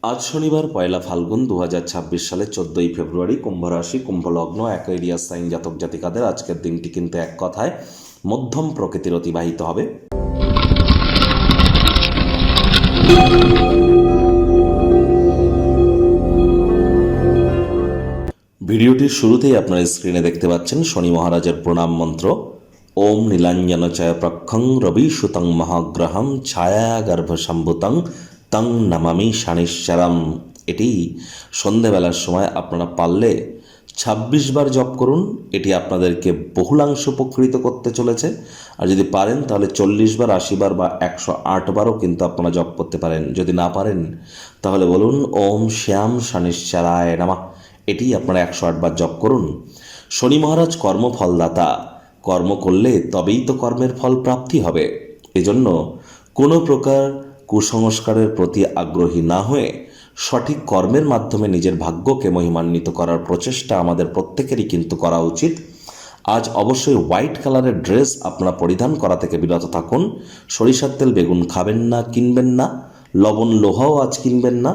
আজ শনিবার পয়লা ফাল্গুন 2026 সালে 14ই ফেব্রুয়ারি, কুম্ভ রাশি, কুম্ভ লগ্ন, অ্যাকোয়ারিয়াস সাইন জাতক জাতিকাদের আজকের দিনটি কিন্তু এক কথায় মধ্যম প্রকৃতির অতিবাহিত হবে। ভিডিওটির শুরুতেই আপনারা স্ক্রিনে দেখতে পাচ্ছেন শনি মহারাজের প্রণাম মন্ত্র। ওম নীলাঞ্জন চয় প্রক্ষং রবি সুতং মহাগ্রহম ছায়া গর্ভসম্ভুতং তং নমামি শনিশ্চরম। এটি সন্ধেবেলার সময় আপনারা পারলে 26 বার জপ করুন। এটি আপনাদেরকে বহুলাংশ উপকৃত করতে চলেছে। আর যদি পারেন তাহলে 40 বার, 80 বার বা 108 বারও কিন্তু আপনারা জপ করতে পারেন। যদি না পারেন তাহলে বলুন ওম শ্যাম শনিশ্চরায় নমঃ। এটি আপনারা 108 বার জপ করুন। শনি মহারাজ কর্মফলদাতা। কর্ম করলে তবেই তো কর্মের ফল প্রাপ্তি হবে। এজন্য কোনো প্রকার কুসংস্কারের প্রতি আগ্রহী না হয়ে সঠিক কর্মের মাধ্যমে নিজের ভাগ্যকে মহিমান্বিত করার প্রচেষ্টা আমাদের প্রত্যেকেরই কিন্তু করা উচিত। আজ অবশ্যই হোয়াইট কালারের ড্রেস আপনারা পরিধান করা থেকে বিরত থাকুন। সরিষার তেল বেগুন খাবেন না, কিনবেন না। লবণ লোহাও আজ কিনবেন না।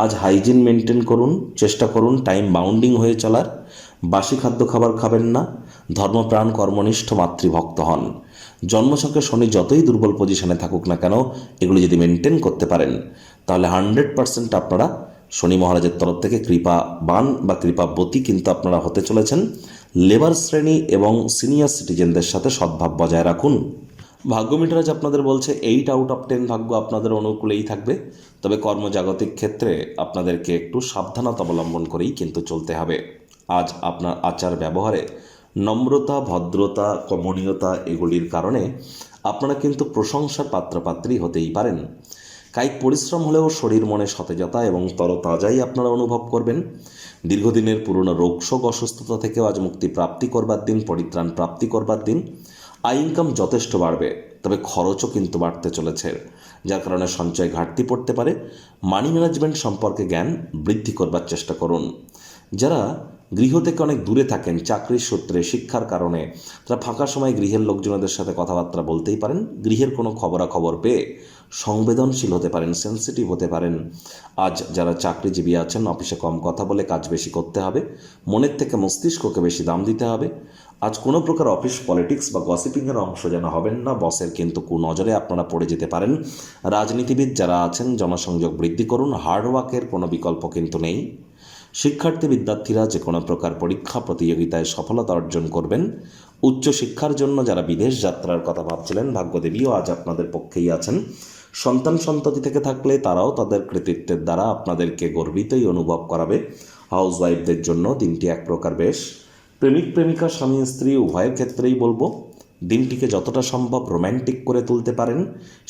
আজ হাইজিন মেনটেন করুন, চেষ্টা করুন টাইম বাউন্ডিং হয়ে চলার। বাসি খাদ্য খাবার খাবেন না। ধর্মপ্রাণ, কর্মনিষ্ঠ, মাতৃভক্ত হন। জন্মছকে শনি যতই দুর্বল পজিশনে থাকুক না কেন, এগুলি যদি মেনটেন করতে পারেন তাহলে 100% আপনারা শনি মহারাজের তরফ থেকে কৃপাবান বা কৃপাবতী কিন্তু আপনারা হতে চলেছেন। লেবার শ্রেণী এবং সিনিয়র সিটিজেনদের সাথে সদ্ভাব বজায় রাখুন। ভাগ্য মিটারাজ আপনাদের বলছে 8 আউট অফ 10 ভাগ্য আপনাদের অনুকূলেই থাকবে। তবে কর্মজাগতিক ক্ষেত্রে আপনাদেরকে একটু সাবধানতা অবলম্বন করেই কিন্তু চলতে হবে। আজ আপনার আচার ব্যবহারে নম্রতা, ভদ্রতা, কমনীয়তা এগুলির কারণে আপনারা কিন্তু প্রশংসার পাত্রপাত্রী হতেই পারেন। কায়িক পরিশ্রম হলেও শরীর মনে সতেজতা এবং তরতাজাই আপনারা অনুভব করবেন। দীর্ঘদিনের পুরনো রোগশোক, অসুস্থতা থেকেও আজ মুক্তি প্রাপ্তি করবার দিন, পরিত্রাণ প্রাপ্তি করবার দিন। আয় ইনকাম যথেষ্ট বাড়বে, তবে খরচও কিন্তু বাড়তে চলেছে, যার কারণে সঞ্চয় ঘাটতি পড়তে পারে। মানি ম্যানেজমেন্ট সম্পর্কে জ্ঞান বৃদ্ধি করবার চেষ্টা করুন। যারা গৃহ থেকে অনেক দূরে থাকেন, চাকরির সূত্রে, শিক্ষার কারণে, তারা ফাঁকা সময় গৃহের লোকজনদের সাথে কথাবার্তা বলতেই পারেন। গৃহের কোনো খবরাখবর পেয়ে সংবেদনশীল হতে পারেন, সেন্সিটিভ হতে পারেন। আজ যারা চাকরিজীবী আছেন, অফিসে কম কথা বলে কাজ বেশি করতে হবে। মনের থেকে মস্তিষ্ককে বেশি দাম দিতে হবে। আজ কোনো প্রকার অফিস পলিটিক্স বা গসিপিংয়ের অংশ যেন হবেন না। বসের কিন্তু কুনজরে আপনারা পড়ে যেতে পারেন। রাজনীতিবিদ যারা আছেন, জনসংযোগ বৃদ্ধি করুন। হার্ডওয়ার্কের কোনো বিকল্প কিন্তু নেই। শিক্ষার্থী বিদ্যার্থীরা যে কোনো প্রকার পরীক্ষা প্রতিযোগিতায় সফলতা অর্জন করবেন। উচ্চশিক্ষার জন্য যারা বিদেশ যাত্রার কথা ভাবছিলেন, ভাগ্যদেবীও আজ আপনাদের পক্ষেই আছেন। সন্তান সন্ততি থেকে থাকলে তারাও তাদের কৃতিত্বের দ্বারা আপনাদেরকে গর্বিতই অনুভব করাবে। হাউসওয়াইফদের জন্য দিনটি এক প্রকার বেশ। প্রেমিক প্রেমিকা, স্বামী স্ত্রী উভয়ের ক্ষেত্রেই বলবো দিনটিকে যতটা সম্ভব রোম্যান্টিক করে তুলতে পারেন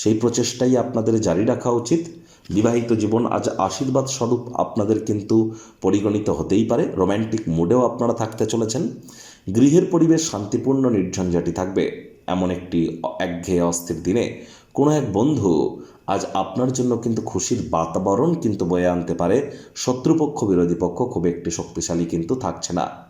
সেই প্রচেষ্টাই আপনাদের জারি রাখা উচিত। বিবাহিত জীবন আজ আশীর্বাদ স্বরূপ আপনাদের কিন্তু পরিগণিত হতেই পারে। রোম্যান্টিক মুডেও আপনারা থাকতে চলেছেন। গৃহের পরিবেশ শান্তিপূর্ণ, নির্ঝঞ্ঝাটি থাকবে। এমন একটি একঘেয়ে অস্থির দিনে কোনো এক বন্ধু আজ আপনার জন্য কিন্তু খুশির বাতাবরণ কিন্তু বয়ে আনতে পারে। শত্রুপক্ষ, বিরোধী পক্ষ খুব একটি শক্তিশালী কিন্তু থাকছে না।